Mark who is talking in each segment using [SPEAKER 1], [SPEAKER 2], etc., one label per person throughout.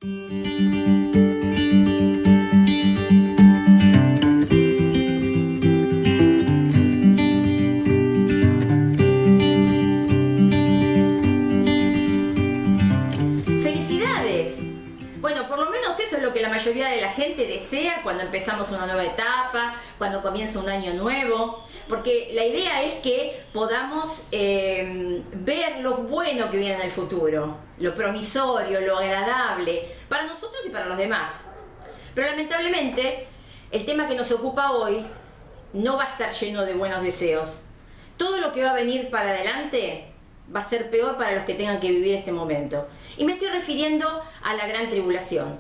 [SPEAKER 1] ¡Felicidades! Bueno, por lo menos eso es lo que la mayoría de la gente desea cuando empezamos una nueva etapa, cuando comienza un año nuevo, porque la idea es que podamos ver lo bueno que viene en el futuro, lo promisorio, lo agradable, para nosotros y para los demás. Pero lamentablemente, el tema que nos ocupa hoy no va a estar lleno de buenos deseos. Todo lo que va a venir para adelante va a ser peor para los que tengan que vivir este momento. Y me estoy refiriendo a la Gran Tribulación.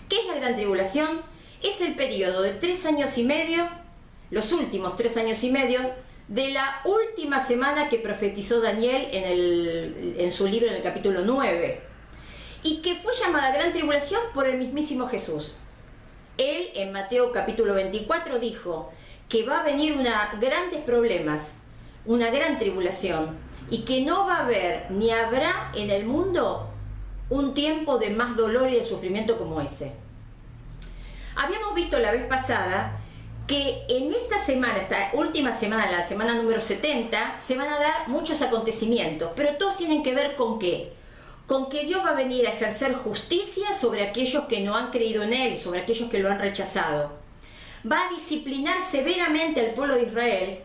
[SPEAKER 1] ¿Qué es la Gran Tribulación? Es el periodo de 3 años y medio, los últimos 3 años y medio, de la última semana que profetizó Daniel en su libro en el capítulo 9. Y que fue llamada Gran Tribulación por el mismísimo Jesús. Él, en Mateo capítulo 24, dijo que va a venir grandes problemas, una gran tribulación, y que no va a haber ni habrá en el mundo un tiempo de más dolor y de sufrimiento como ese. Habíamos visto la vez pasada que en esta semana, esta última semana, la semana número 70, se van a dar muchos acontecimientos, pero todos tienen que ver con ¿qué? Con que Dios va a venir a ejercer justicia sobre aquellos que no han creído en Él, sobre aquellos que lo han rechazado. Va a disciplinar severamente al pueblo de Israel,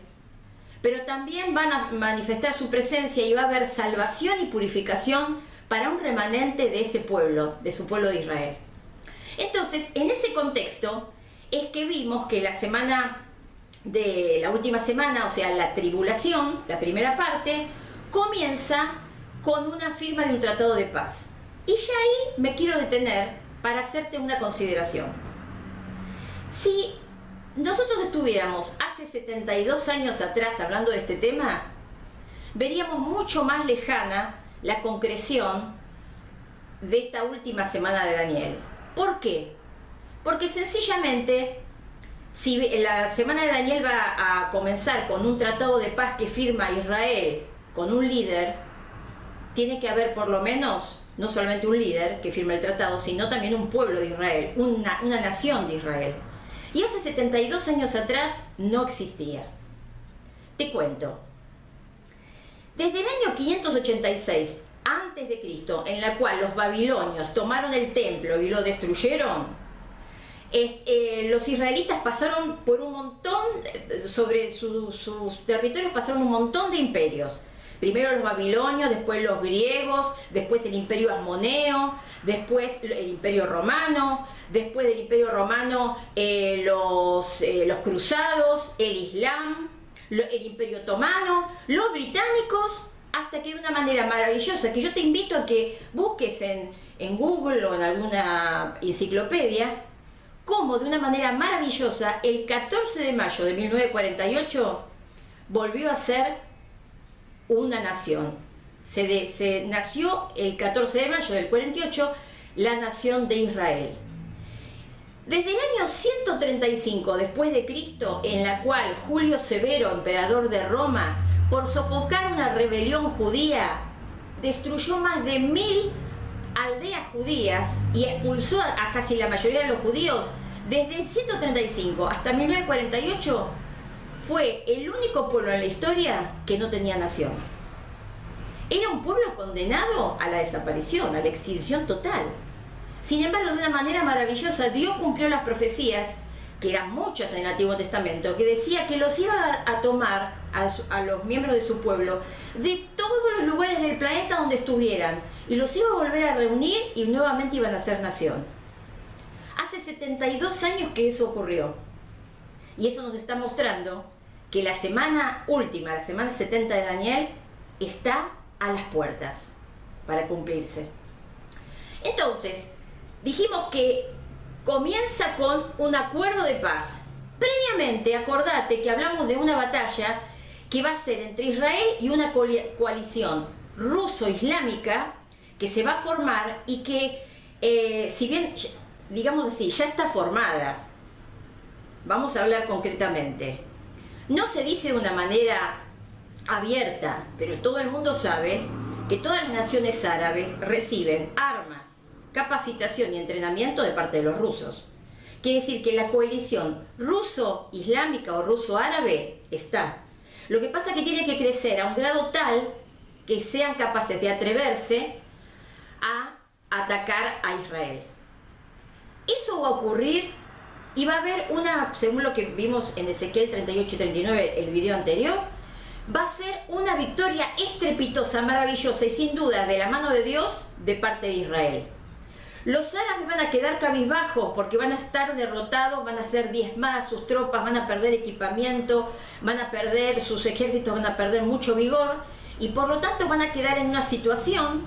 [SPEAKER 1] pero también van a manifestar su presencia y va a haber salvación y purificación para un remanente de ese pueblo, de su pueblo de Israel. Entonces, en ese contexto es que vimos que la última semana, o sea, la tribulación, la primera parte, comienza con una firma de un tratado de paz. Y ya ahí me quiero detener para hacerte una consideración. Si nosotros estuviéramos hace 72 años atrás hablando de este tema, veríamos mucho más lejana la concreción de esta última semana de Daniel. ¿Por qué? Porque sencillamente, si la semana de Daniel va a comenzar con un tratado de paz que firma Israel con un líder, tiene que haber por lo menos, no solamente un líder que firme el tratado, sino también un pueblo de Israel, una nación de Israel. Y hace 72 años atrás no existía. Te cuento. Desde el año 586 a.C., en la cual los babilonios tomaron el templo y lo destruyeron, los israelitas pasaron por un montón, sobre sus territorios pasaron un montón de imperios. Primero los babilonios, después los griegos, después el imperio asmoneo, después el imperio romano, después del imperio romano los cruzados, el islam, el imperio otomano, los británicos, hasta que de una manera maravillosa, que yo te invito a que busques en Google o en alguna enciclopedia, cómo de una manera maravillosa el 14 de mayo de 1948 volvió a ser una nación. Se nació el 14 de mayo del 48 la nación de Israel. Desde el año 135 después de Cristo, en la cual Julio Severo, emperador de Roma, por sofocar una rebelión judía, destruyó más de 1000 aldeas judías y expulsó a casi la mayoría de los judíos, desde el 135 hasta 1948, fue el único pueblo en la historia que no tenía nación. Era un pueblo condenado a la desaparición, a la extinción total. Sin embargo, de una manera maravillosa, Dios cumplió las profecías, que eran muchas en el Antiguo Testamento, que decía que los iba a tomar a los miembros de su pueblo de todos los lugares del planeta donde estuvieran, y los iba a volver a reunir y nuevamente iban a ser nación. Hace 72 años que eso ocurrió. Y eso nos está mostrando que la semana última, la semana 70 de Daniel, está a las puertas para cumplirse. Entonces, dijimos que comienza con un acuerdo de paz. Previamente, acordate que hablamos de una batalla que va a ser entre Israel y una coalición ruso-islámica que se va a formar y que, si bien, digamos así, ya está formada, vamos a hablar concretamente. No se dice de una manera abierta, pero todo el mundo sabe que todas las naciones árabes reciben armas, capacitación y entrenamiento de parte de los rusos. Quiere decir que la coalición ruso-islámica o ruso-árabe está. Lo que pasa es que tiene que crecer a un grado tal que sean capaces de atreverse a atacar a Israel. Eso va a ocurrir y va a haber una, según lo que vimos en Ezequiel 38 y 39, el video anterior, va a ser una victoria estrepitosa, maravillosa y sin duda de la mano de Dios de parte de Israel. Los árabes van a quedar cabizbajos porque van a estar derrotados, van a ser diezmadas sus tropas, van a perder equipamiento, van a perder sus ejércitos, van a perder mucho vigor y por lo tanto van a quedar en una situación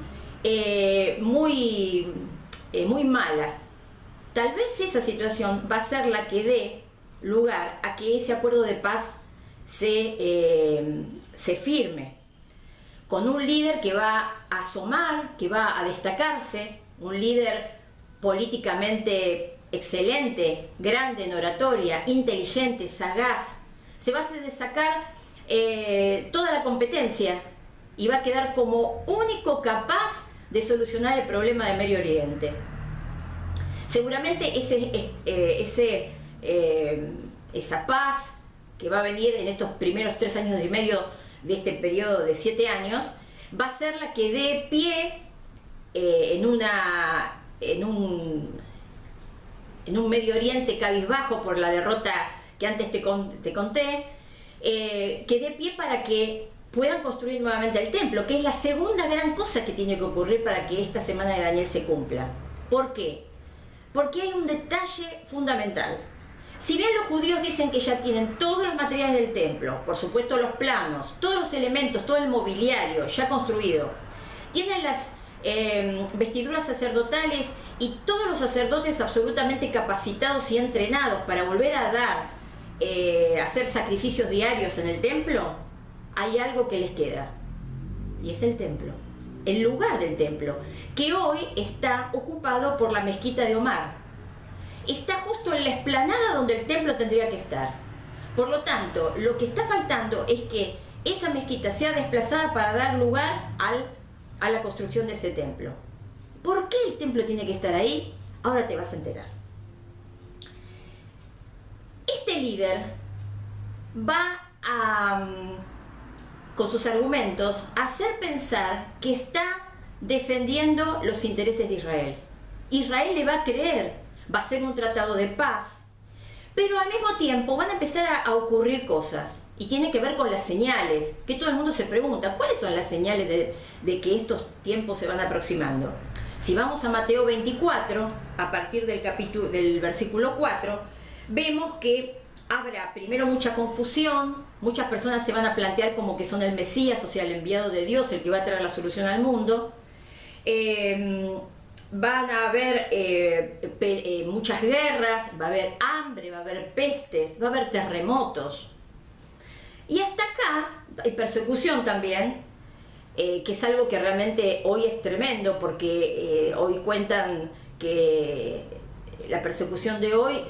[SPEAKER 1] muy mala. Tal vez esa situación va a ser la que dé lugar a que ese acuerdo de paz se firme, con un líder que va a asomar, que va a destacarse, un líder políticamente excelente, grande en oratoria, inteligente, sagaz. Se va a hacer sacar toda la competencia y va a quedar como único capaz de solucionar el problema de Medio Oriente. Seguramente esa paz que va a venir en estos primeros 3 años y medio de este periodo de 7 años, va a ser la que dé pie en un Medio Oriente cabizbajo por la derrota que antes te conté, que dé pie para que puedan construir nuevamente el templo, que es la segunda gran cosa que tiene que ocurrir para que esta semana de Daniel se cumpla. ¿Por qué? Porque hay un detalle fundamental. Si bien los judíos dicen que ya tienen todos los materiales del templo, por supuesto los planos, todos los elementos, todo el mobiliario ya construido, tienen las vestiduras sacerdotales y todos los sacerdotes absolutamente capacitados y entrenados para volver a hacer sacrificios diarios en el templo, hay algo que les queda, y es el templo, el lugar del templo, que hoy está ocupado por la mezquita de Omar. Está justo en la explanada donde el templo tendría que estar. Por lo tanto, lo que está faltando es que esa mezquita sea desplazada para dar lugar a la construcción de ese templo. ¿Por qué el templo tiene que estar ahí? Ahora te vas a enterar. Este líder va con sus argumentos, a hacer pensar que está defendiendo los intereses de Israel. Israel le va a creer. Va a ser un tratado de paz, pero al mismo tiempo van a empezar a ocurrir cosas y tiene que ver con las señales, que todo el mundo se pregunta, ¿cuáles son las señales de que estos tiempos se van aproximando? Si vamos a Mateo 24, a partir del versículo 4, vemos que habrá primero mucha confusión, muchas personas se van a plantear como que son el Mesías, o sea, el enviado de Dios, el que va a traer la solución al mundo. Van a haber muchas guerras, va a haber hambre, va a haber pestes, va a haber terremotos. Y hasta acá hay persecución también, que es algo que realmente hoy es tremendo, porque hoy cuentan que la persecución de hoy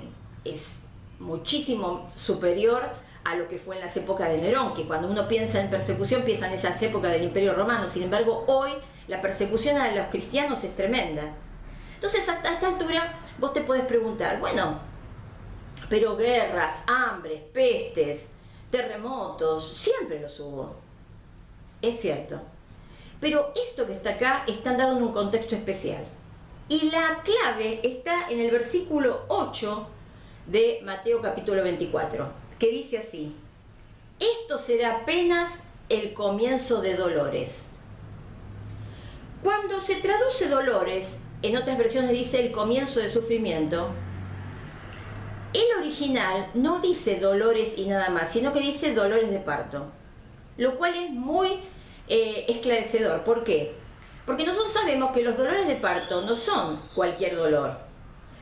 [SPEAKER 1] es muchísimo superior a lo que fue en las épocas de Nerón, que cuando uno piensa en persecución piensa en esas épocas del Imperio Romano. Sin embargo, hoy la persecución a los cristianos es tremenda. Entonces, hasta esta altura, vos te podés preguntar, bueno, pero guerras, hambres, pestes, terremotos, siempre los hubo. Es cierto. Pero esto que está acá está dado en un contexto especial. Y la clave está en el versículo 8 de Mateo capítulo 24, que dice así: esto será apenas el comienzo de dolores. Cuando se traduce dolores, en otras versiones dice el comienzo de sufrimiento, el original no dice dolores y nada más, sino que dice dolores de parto, lo cual es muy esclarecedor. ¿Por qué? Porque nosotros sabemos que los dolores de parto no son cualquier dolor.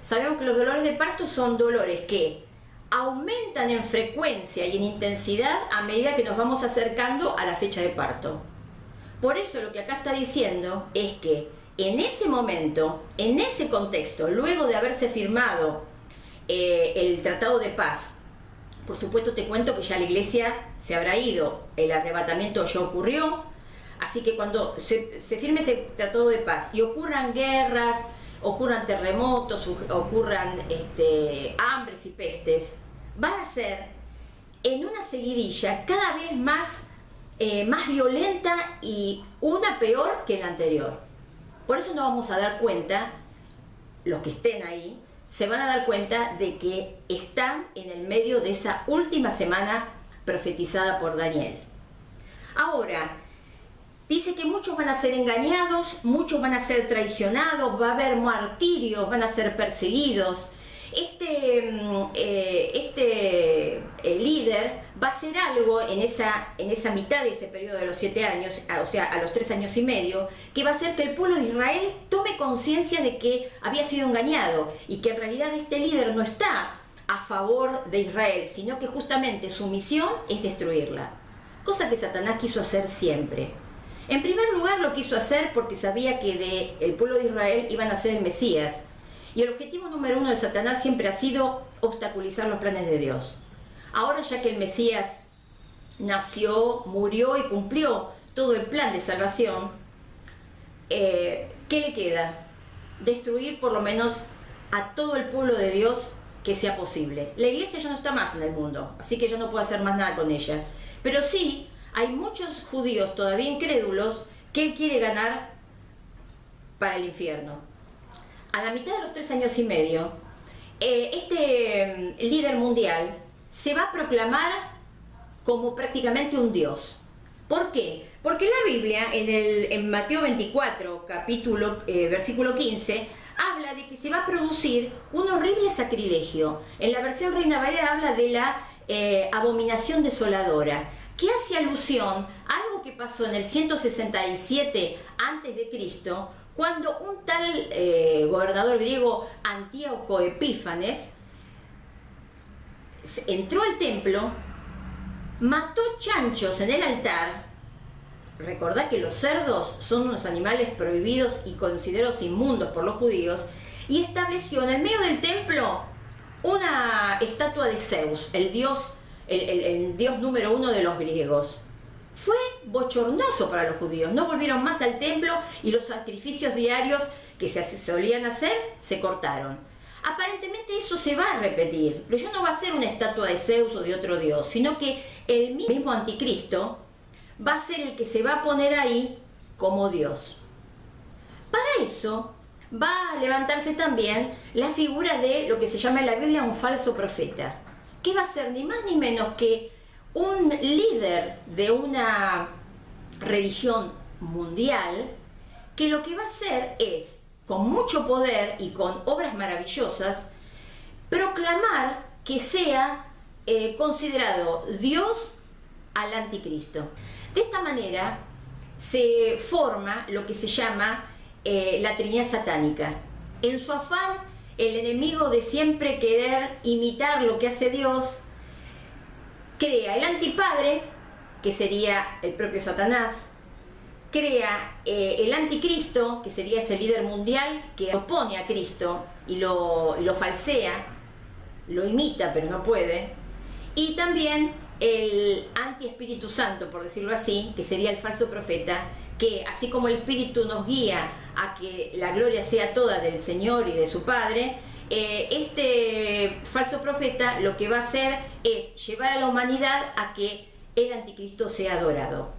[SPEAKER 1] Sabemos que los dolores de parto son dolores que aumentan en frecuencia y en intensidad a medida que nos vamos acercando a la fecha de parto. Por eso lo que acá está diciendo es que en ese momento, en ese contexto, luego de haberse firmado el Tratado de Paz, por supuesto te cuento que ya la iglesia se habrá ido, el arrebatamiento ya ocurrió, así que cuando se firme ese Tratado de Paz y ocurran guerras ocurran terremotos, ocurran hambres y pestes, va a ser en una seguidilla cada vez más violenta y una peor que la anterior. Por eso nos vamos a dar cuenta, los que estén ahí, se van a dar cuenta de que están en el medio de esa última semana profetizada por Daniel. Ahora, dice que muchos van a ser engañados, muchos van a ser traicionados, va a haber martirios, van a ser perseguidos. Líder va a hacer algo en esa mitad de ese periodo de los 7 años, o sea, a los 3 años y medio, que va a hacer que el pueblo de Israel tome conciencia de que había sido engañado y que en realidad este líder no está a favor de Israel, sino que justamente su misión es destruirla. Cosa que Satanás quiso hacer siempre. En primer lugar lo quiso hacer porque sabía que del pueblo de Israel iban a ser el Mesías. Y el objetivo número 1 de Satanás siempre ha sido obstaculizar los planes de Dios. Ahora, ya que el Mesías nació, murió y cumplió todo el plan de salvación, ¿qué le queda? Destruir por lo menos a todo el pueblo de Dios que sea posible. La iglesia ya no está más en el mundo, así que yo no puedo hacer más nada con ella. Pero sí, hay muchos judíos todavía incrédulos que él quiere ganar para el infierno. A la mitad de los 3 años y medio, este líder mundial se va a proclamar como prácticamente un dios. ¿Por qué? Porque la Biblia, en Mateo 24, versículo 15, habla de que se va a producir un horrible sacrilegio. En la versión Reina Valera habla de la abominación desoladora, que hace alusión a algo que pasó en el 167 a.C., cuando un tal gobernador griego Antíoco Epífanes entró al templo, mató chanchos en el altar. Recordad que los cerdos son unos animales prohibidos y considerados inmundos por los judíos, y estableció en el medio del templo una estatua de Zeus, el dios número 1 de los griegos. Fue bochornoso para los judíos, no volvieron más al templo y los sacrificios diarios que se solían hacer se cortaron. Aparentemente eso se va a repetir, pero ya no va a ser una estatua de Zeus o de otro dios, sino que el mismo anticristo va a ser el que se va a poner ahí como Dios. Para eso va a levantarse también la figura de lo que se llama en la Biblia un falso profeta, que va a ser ni más ni menos que un líder de una religión mundial, que lo que va a hacer es, con mucho poder y con obras maravillosas, proclamar que sea considerado Dios al anticristo. De esta manera se forma lo que se llama la Trinidad satánica. En su afán, el enemigo de siempre querer imitar lo que hace Dios, crea el antipadre, que sería el propio Satanás, crea el anticristo, que sería ese líder mundial que opone a Cristo y lo falsea, lo imita pero no puede, y también el anti-Espíritu Santo, por decirlo así, que sería el falso profeta, que así como el Espíritu nos guía a que la gloria sea toda del Señor y de su Padre, este falso profeta lo que va a hacer es llevar a la humanidad a que el anticristo sea adorado.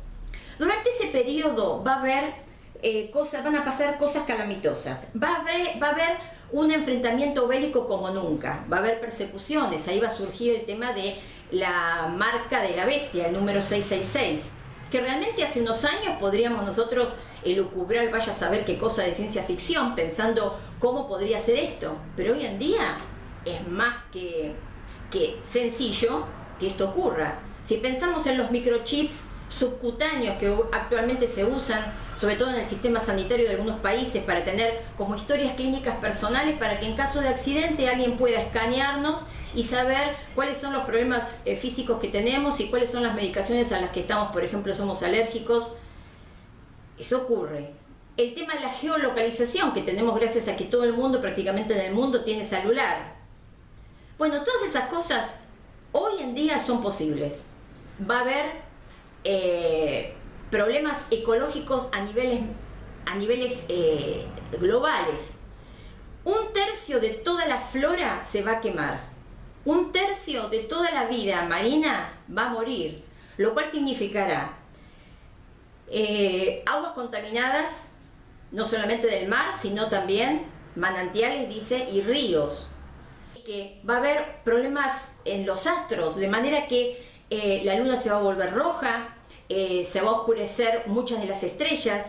[SPEAKER 1] Durante ese periodo va a haber van a pasar cosas calamitosas, va a haber un enfrentamiento bélico como nunca, va a haber persecuciones, ahí va a surgir el tema de la marca de la bestia, el número 666, que realmente hace unos años podríamos nosotros elucubrar, vaya a saber qué cosa de ciencia ficción, pensando cómo podría ser esto, pero hoy en día es más que sencillo que esto ocurra. Si pensamos en los microchips subcutáneos que actualmente se usan, sobre todo en el sistema sanitario de algunos países, para tener como historias clínicas personales, para que en caso de accidente alguien pueda escanearnos y saber cuáles son los problemas físicos que tenemos y cuáles son las medicaciones a las que estamos, por ejemplo, somos alérgicos. Eso ocurre. El tema de la geolocalización que tenemos gracias a que todo el mundo, prácticamente en el mundo, tiene celular. Bueno, todas esas cosas hoy en día son posibles. Va a haber problemas ecológicos a niveles globales, un tercio de toda la flora se va a quemar. Un tercio de toda la vida marina va a morir, lo cual significará aguas contaminadas, no solamente del mar, sino también manantiales, dice, y ríos. Que va a haber problemas en los astros, de manera que la luna se va a volver roja, se va a oscurecer muchas de las estrellas,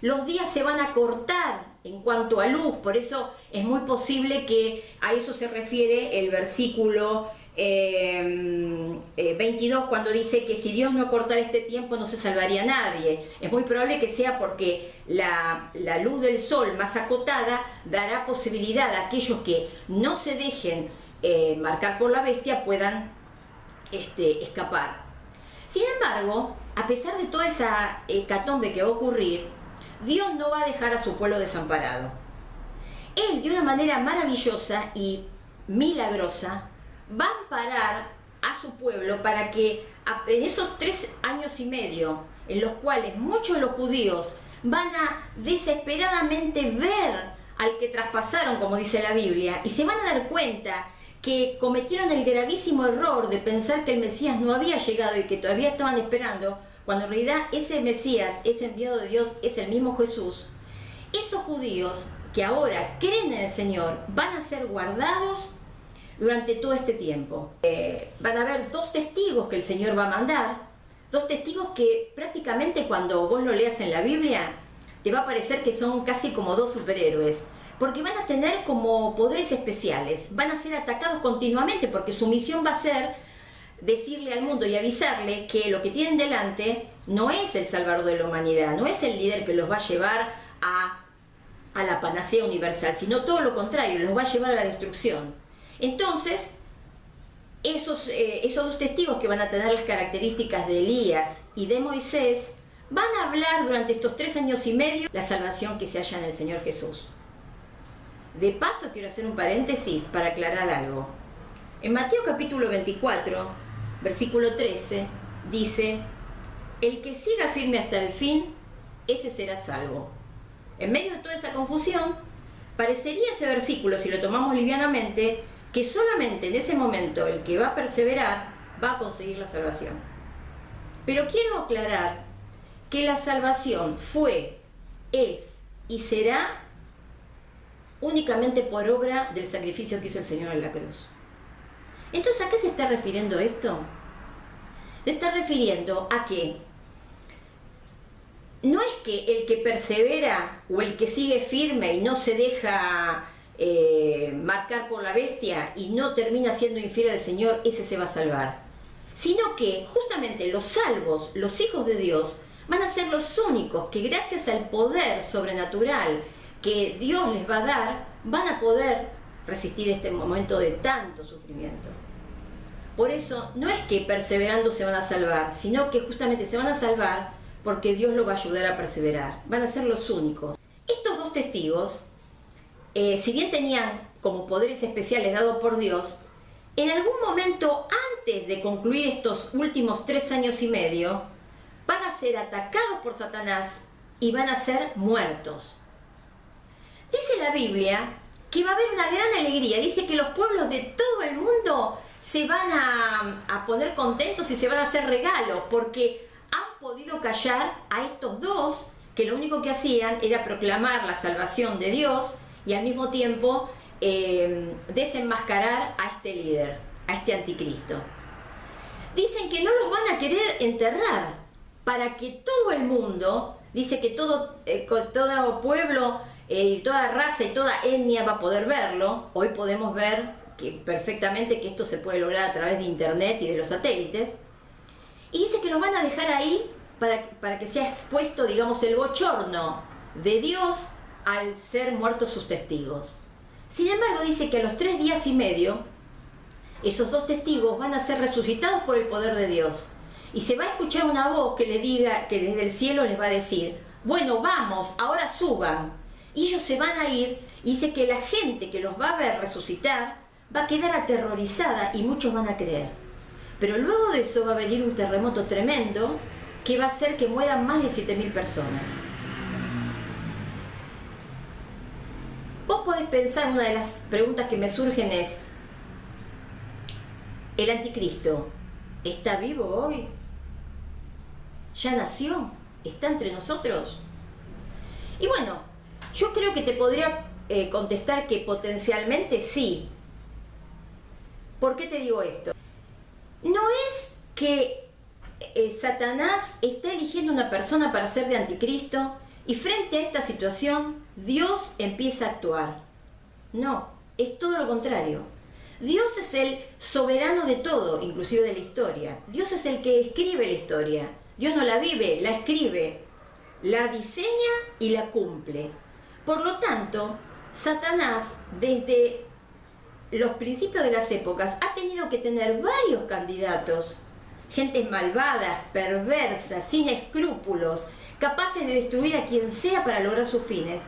[SPEAKER 1] los días se van a cortar en cuanto a luz, por eso es muy posible que a eso se refiere el versículo 22, cuando dice que si Dios no cortara este tiempo no se salvaría nadie. Es muy probable que sea porque la luz del sol más acotada dará posibilidad a aquellos que no se dejen marcar por la bestia puedan escapar. Sin embargo, a pesar de toda esa hecatombe que va a ocurrir, Dios no va a dejar a su pueblo desamparado. Él, de una manera maravillosa y milagrosa, va a amparar a su pueblo para que en esos 3 años y medio, en los cuales muchos de los judíos van a desesperadamente ver al que traspasaron, como dice la Biblia, y se van a dar cuenta que cometieron el gravísimo error de pensar que el Mesías no había llegado y que todavía estaban esperando, cuando en realidad ese Mesías, ese enviado de Dios, es el mismo Jesús. Esos judíos que ahora creen en el Señor van a ser guardados durante todo este tiempo. Van a haber 2 testigos que el Señor va a mandar, 2 testigos que prácticamente cuando vos lo leas en la Biblia te va a parecer que son casi como 2 superhéroes, porque van a tener como poderes especiales, van a ser atacados continuamente porque su misión va a ser decirle al mundo y avisarle que lo que tienen delante no es el Salvador de la humanidad, no es el líder que los va a llevar a la panacea universal, sino todo lo contrario, los va a llevar a la destrucción. Entonces, esos 2 testigos que van a tener las características de Elías y de Moisés van a hablar durante estos 3 años y medio la salvación que se halla en el Señor Jesús. De paso, quiero hacer un paréntesis para aclarar algo. En Mateo capítulo 24, versículo 13, dice: el que siga firme hasta el fin, ese será salvo. En medio de toda esa confusión, parecería ese versículo, si lo tomamos livianamente, que solamente en ese momento el que va a perseverar va a conseguir la salvación. Pero quiero aclarar que la salvación fue, es y será únicamente por obra del sacrificio que hizo el Señor en la cruz. Entonces, ¿a qué se está refiriendo esto? Se está refiriendo a que no es que el que persevera o el que sigue firme y no se deja marcar por la bestia y no termina siendo infiel al Señor, ese se va a salvar, sino que justamente los salvos, los hijos de Dios, van a ser los únicos que gracias al poder sobrenatural que Dios les va a dar, van a poder resistir este momento de tanto sufrimiento. Por eso no es que perseverando se van a salvar, sino que justamente se van a salvar porque Dios los va a ayudar a perseverar. Van a ser los únicos. Estos 2 testigos, si bien tenían como poderes especiales dados por Dios, en algún momento antes de concluir estos últimos 3 años y medio, van a ser atacados por Satanás y van a ser muertos. Dice la Biblia que va a haber una gran alegría. Dice que los pueblos de todo el mundo se van a poner contentos y se van a hacer regalos porque han podido callar a estos 2 que lo único que hacían era proclamar la salvación de Dios y al mismo tiempo desenmascarar a este líder, a este anticristo. Dicen que no los van a querer enterrar para que todo el mundo, dice que todo pueblo, toda raza y toda etnia va a poder verlo. Hoy podemos ver perfectamente que esto se puede lograr a través de internet y de los satélites. Y dice que lo van a dejar ahí para que sea expuesto, digamos, el bochorno de Dios al ser muertos sus testigos. Sin embargo, dice que a los 3 días y medio, esos 2 testigos van a ser resucitados por el poder de Dios. Y se va a escuchar una voz que le diga, que desde el cielo les va a decir: bueno, vamos, ahora suban. Y ellos se van a ir, y dice que la gente que los va a ver resucitar va a quedar aterrorizada y muchos van a creer. Pero luego de eso va a venir un terremoto tremendo que va a hacer que mueran más de 7.000 personas. Vos podés pensar, una de las preguntas que me surgen es, ¿el anticristo está vivo hoy? ¿Ya nació? ¿Está entre nosotros? Y bueno, yo creo que te podría contestar que potencialmente sí. ¿Por qué te digo esto? No es que Satanás está eligiendo una persona para ser de anticristo y frente a esta situación Dios empieza a actuar. No, es todo lo contrario. Dios es el soberano de todo, inclusive de la historia. Dios es el que escribe la historia. Dios no la vive, la escribe, la diseña y la cumple. Por lo tanto, Satanás, desde los principios de las épocas, ha tenido que tener varios candidatos, gentes malvadas, perversas, sin escrúpulos, capaces de destruir a quien sea para lograr sus fines,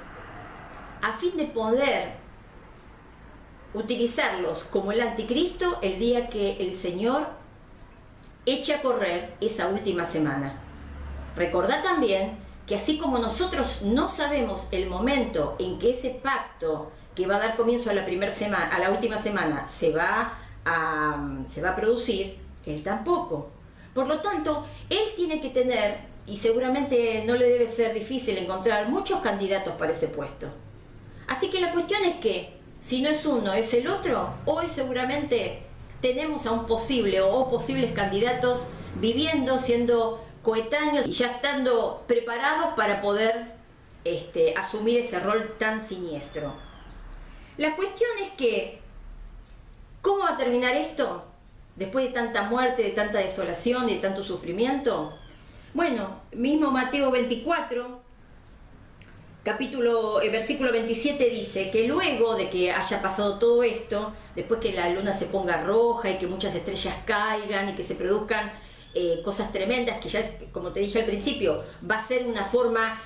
[SPEAKER 1] a fin de poder utilizarlos como el anticristo el día que el Señor eche a correr esa última semana. Recordá también que así como nosotros no sabemos el momento en que ese pacto que va a dar comienzo a la última semana se va a producir, él tampoco. Por lo tanto, él tiene que tener, y seguramente no le debe ser difícil encontrar muchos candidatos para ese puesto. Así que la cuestión es que, si no es uno, es el otro, hoy seguramente tenemos a un posible o posibles candidatos viviendo, siendo coetáneos y ya estando preparados para poder asumir ese rol tan siniestro. La cuestión es que, ¿cómo va a terminar esto? Después de tanta muerte, de tanta desolación, de tanto sufrimiento. Bueno, mismo Mateo 24, versículo 27 dice que luego de que haya pasado todo esto, después que la luna se ponga roja y que muchas estrellas caigan y que se produzcan cosas tremendas, que ya, como te dije al principio, va a ser una forma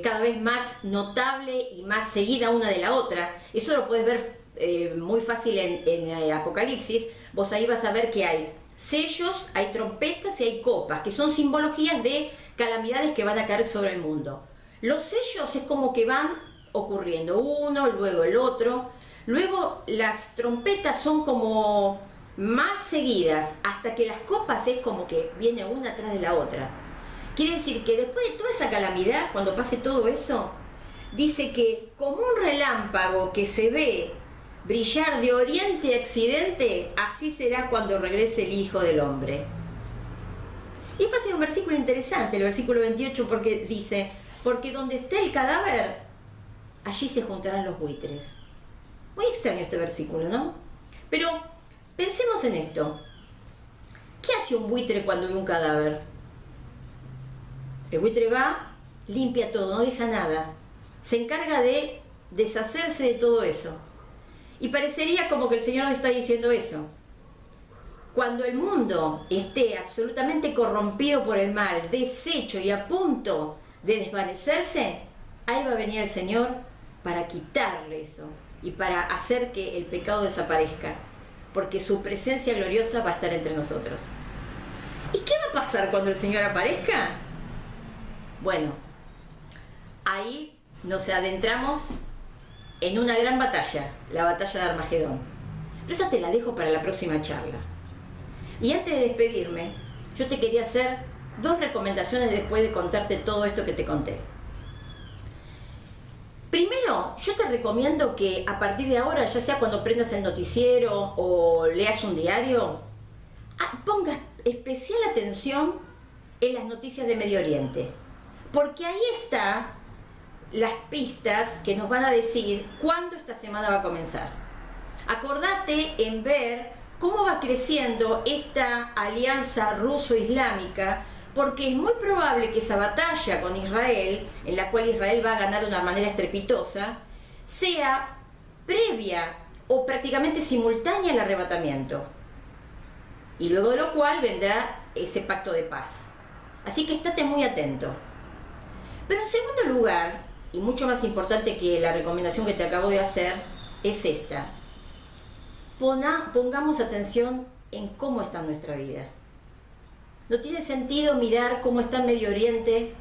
[SPEAKER 1] cada vez más notable y más seguida una de la otra. Eso lo puedes ver muy fácil en Apocalipsis. Vos ahí vas a ver que hay sellos, hay trompetas y hay copas, que son simbologías de calamidades que van a caer sobre el mundo. Los sellos es como que van ocurriendo uno, luego el otro. Luego las trompetas son como más seguidas, hasta que las copas es como que viene una atrás de la otra. Quiere decir que después de toda esa calamidad, cuando pase todo eso, dice que como un relámpago que se ve brillar de oriente a occidente, así será cuando regrese el Hijo del Hombre. Y pasa un versículo interesante, el versículo 28, porque dice, porque donde esté el cadáver, allí se juntarán los buitres. Muy extraño este versículo, ¿no? Pero pensemos en esto. ¿Qué hace un buitre cuando ve un cadáver? El buitre va, limpia todo, no deja nada. Se encarga de deshacerse de todo eso. Y parecería como que el Señor nos está diciendo eso. Cuando el mundo esté absolutamente corrompido por el mal, deshecho y a punto de desvanecerse, ahí va a venir el Señor para quitarle eso y para hacer que el pecado desaparezca, porque su presencia gloriosa va a estar entre nosotros. ¿Y qué va a pasar cuando el Señor aparezca? Bueno, ahí nos adentramos en una gran batalla, la batalla de Armagedón. Pero eso te la dejo para la próxima charla. Y antes de despedirme, yo te quería hacer dos recomendaciones después de contarte todo esto que te conté. Primero, yo te recomiendo que a partir de ahora, ya sea cuando prendas el noticiero o leas un diario, pongas especial atención en las noticias de Medio Oriente. Porque ahí están las pistas que nos van a decir cuándo esta semana va a comenzar. Acordate en ver cómo va creciendo esta alianza ruso-islámica, porque es muy probable que esa batalla con Israel, en la cual Israel va a ganar de una manera estrepitosa, sea previa o prácticamente simultánea al arrebatamiento. Y luego de lo cual vendrá ese pacto de paz. Así que estate muy atento. Pero en segundo lugar, y mucho más importante que la recomendación que te acabo de hacer, es esta. Pongamos atención en cómo está nuestra vida. No tiene sentido mirar cómo está Medio Oriente,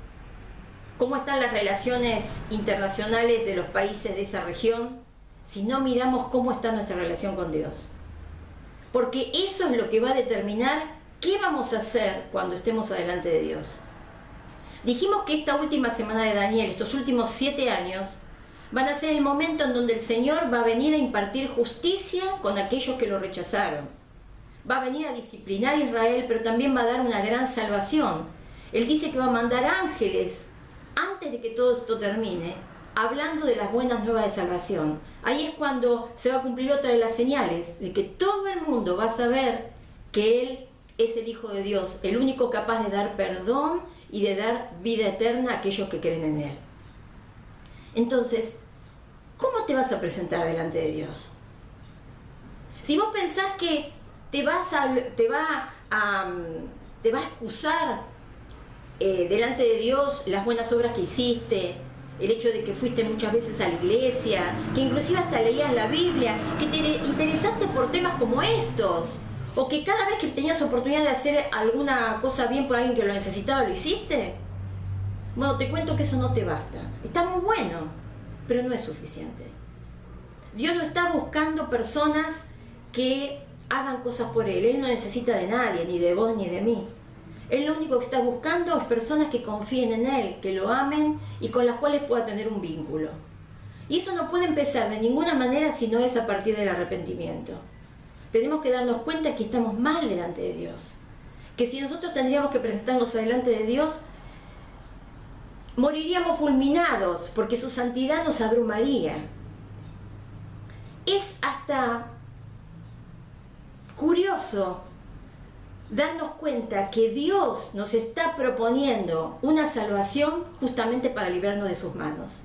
[SPEAKER 1] cómo están las relaciones internacionales de los países de esa región, si no miramos cómo está nuestra relación con Dios. Porque eso es lo que va a determinar qué vamos a hacer cuando estemos adelante de Dios. Dijimos que esta última semana de Daniel, estos últimos 7 años, van a ser el momento en donde el Señor va a venir a impartir justicia con aquellos que lo rechazaron. Va a venir a disciplinar a Israel, pero también va a dar una gran salvación. Él dice que va a mandar ángeles antes de que todo esto termine, hablando de las buenas nuevas de salvación. Ahí es cuando se va a cumplir otra de las señales, de que todo el mundo va a saber que Él es el Hijo de Dios, el único capaz de dar perdón y de dar vida eterna a aquellos que creen en Él. Entonces, ¿cómo te vas a presentar delante de Dios? Si vos pensás que te va a excusar delante de Dios las buenas obras que hiciste, el hecho de que fuiste muchas veces a la iglesia, que inclusive hasta leías la Biblia, que te interesaste por temas como estos, o que cada vez que tenías oportunidad de hacer alguna cosa bien por alguien que lo necesitaba, lo hiciste. Bueno, te cuento que eso no te basta. Está muy bueno, pero no es suficiente. Dios no está buscando personas que hagan cosas por Él. Él no necesita de nadie, ni de vos ni de mí. Él lo único que está buscando es personas que confíen en Él, que lo amen y con las cuales pueda tener un vínculo. Y eso no puede empezar de ninguna manera si no es a partir del arrepentimiento. Tenemos que darnos cuenta que estamos mal delante de Dios. Que si nosotros tendríamos que presentarnos delante de Dios, moriríamos fulminados porque su santidad nos abrumaría. Es hasta curioso darnos cuenta que Dios nos está proponiendo una salvación justamente para librarnos de sus manos.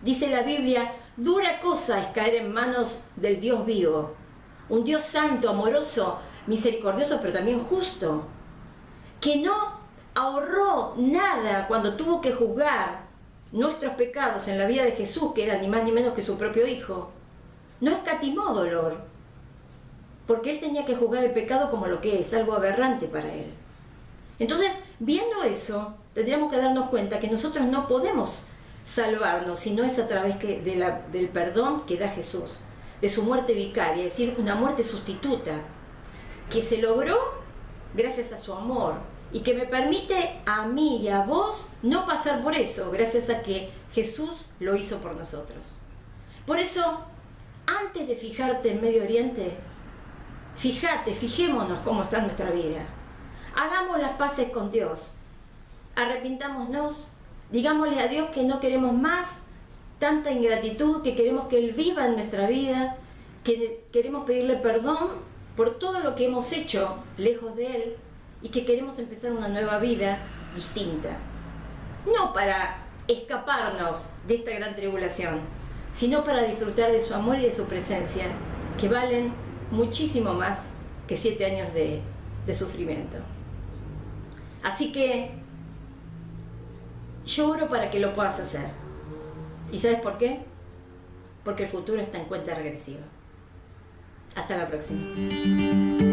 [SPEAKER 1] Dice la Biblia, dura cosa es caer en manos del Dios vivo, un Dios santo, amoroso, misericordioso, pero también justo, que no ahorró nada cuando tuvo que juzgar nuestros pecados en la vida de Jesús, que era ni más ni menos que su propio Hijo. No escatimó dolor, porque Él tenía que juzgar el pecado como lo que es, algo aberrante para Él. Entonces, viendo eso, tendríamos que darnos cuenta que nosotros no podemos salvarnos si no es a través del perdón que da Jesús, de su muerte vicaria, es decir, una muerte sustituta, que se logró gracias a su amor, y que me permite a mí y a vos no pasar por eso, gracias a que Jesús lo hizo por nosotros. Por eso, antes de fijarte en Medio Oriente, fijémonos cómo está nuestra vida. Hagamos las paces con Dios. Arrepintámonos, digámosle a Dios que no queremos más tanta ingratitud, que queremos que Él viva en nuestra vida, que queremos pedirle perdón por todo lo que hemos hecho lejos de Él y que queremos empezar una nueva vida distinta. No para escaparnos de esta gran tribulación, sino para disfrutar de su amor y de su presencia, que valen muchísimo más que 7 años de sufrimiento. Así que yo oro para que lo puedas hacer. ¿Y sabes por qué? Porque el futuro está en cuenta regresiva. Hasta la próxima.